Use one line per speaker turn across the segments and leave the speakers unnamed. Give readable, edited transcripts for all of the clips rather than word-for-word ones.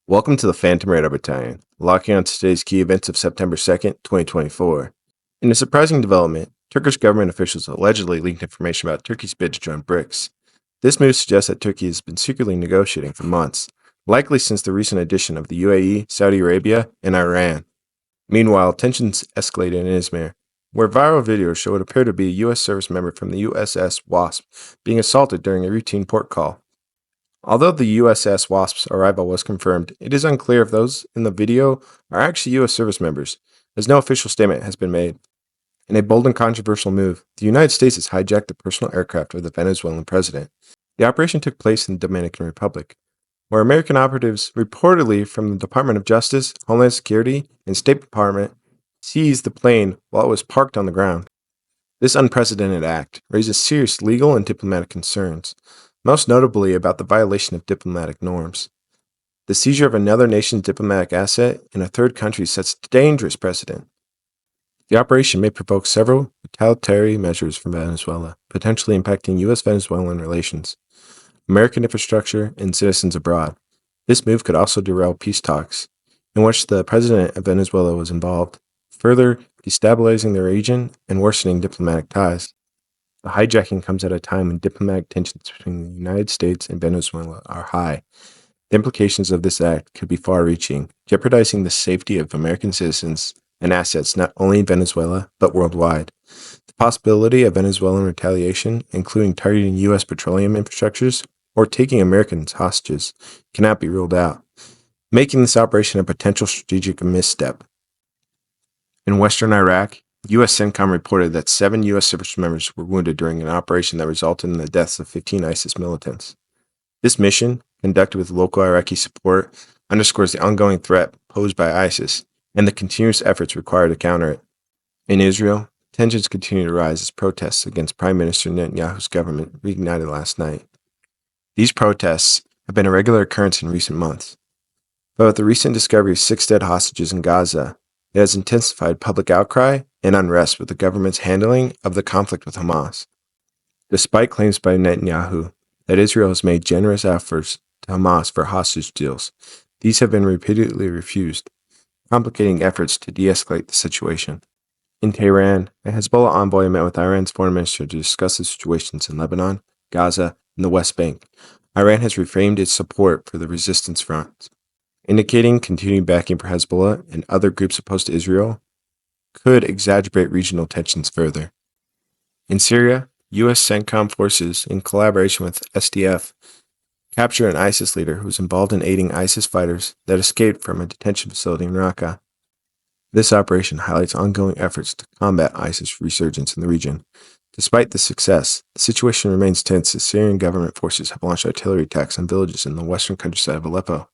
Welcome to the Phantom Radar Battalion, locking on today's key events of September 2nd, 2024. In a surprising development, Turkish government officials allegedly leaked information about Turkey's bid to join BRICS. This move suggests that Turkey has been secretly negotiating for months, likely since the recent addition of the UAE, Saudi Arabia, and Iran. Meanwhile, tensions escalated in Izmir, where viral videos show what appeared to be a U.S. service member from the USS Wasp being assaulted during a routine port call. Although the USS Wasp's arrival was confirmed, it is unclear if those in the video are actually U.S. service members, as no official statement has been made. In a bold and controversial move, the United States has hijacked the personal aircraft of the Venezuelan president. The operation took place in the Dominican Republic, where American operatives, reportedly from the Department of Justice, Homeland Security, and State Department, seized the plane while it was parked on the ground. This unprecedented act raises serious legal and diplomatic concerns, most notably about the violation of diplomatic norms. The seizure of another nation's diplomatic asset in a third country sets a dangerous precedent. The operation may provoke several retaliatory measures from Venezuela, potentially impacting U.S.-Venezuelan relations, American infrastructure, and citizens abroad. This move could also derail peace talks, in which the president of Venezuela was involved, further destabilizing the region and worsening diplomatic ties. The hijacking comes at a time when diplomatic tensions between the United States and Venezuela are high. The implications of this act could be far-reaching, jeopardizing the safety of American citizens and assets not only in Venezuela, but worldwide. The possibility of Venezuelan retaliation, including targeting U.S. petroleum infrastructures or taking Americans hostages, cannot be ruled out, making this operation a potential strategic misstep. In western Iraq, U.S. CENTCOM reported that 7 U.S. service members were wounded during an operation that resulted in the deaths of 15 ISIS militants. This mission, conducted with local Iraqi support, underscores the ongoing threat posed by ISIS and the continuous efforts required to counter it. In Israel, tensions continue to rise as protests against Prime Minister Netanyahu's government reignited last night. These protests have been a regular occurrence in recent months, but with the recent discovery of 6 dead hostages in Gaza, it has intensified public outcry and unrest with the government's handling of the conflict with Hamas. Despite claims by Netanyahu that Israel has made generous offers to Hamas for hostage deals, these have been repeatedly refused, complicating efforts to de-escalate the situation. In Tehran, a Hezbollah envoy met with Iran's foreign minister to discuss the situations in Lebanon, Gaza, and the West Bank. Iran has reframed its support for the resistance front, indicating continued backing for Hezbollah and other groups opposed to Israel could exacerbate regional tensions further. In Syria, U.S. CENTCOM forces, in collaboration with SDF, captured an ISIS leader who was involved in aiding ISIS fighters that escaped from a detention facility in Raqqa. This operation highlights ongoing efforts to combat ISIS resurgence in the region. Despite this success, the situation remains tense as Syrian government forces have launched artillery attacks on villages in the western countryside of Aleppo.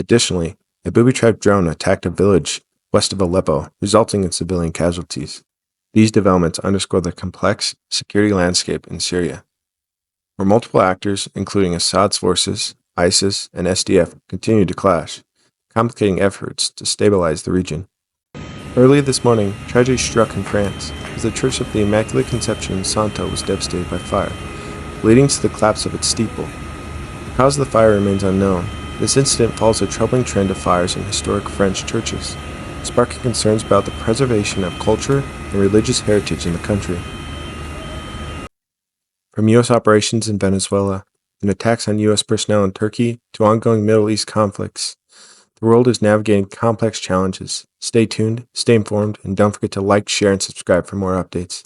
Additionally, a booby-trapped drone attacked a village west of Aleppo, resulting in civilian casualties. These developments underscore the complex security landscape in Syria, where multiple actors, including Assad's forces, ISIS, and SDF, continue to clash, complicating efforts to stabilize the region. Early this morning, tragedy struck in France as the Church of the Immaculate Conception in Santo was devastated by fire, leading to the collapse of its steeple. The cause of the fire remains unknown. This incident follows a troubling trend of fires in historic French churches, sparking concerns about the preservation of culture and religious heritage in the country. From U.S. operations in Venezuela and attacks on U.S. personnel in Turkey to ongoing Middle East conflicts, the world is navigating complex challenges. Stay tuned, stay informed, and don't forget to like, share, and subscribe for more updates.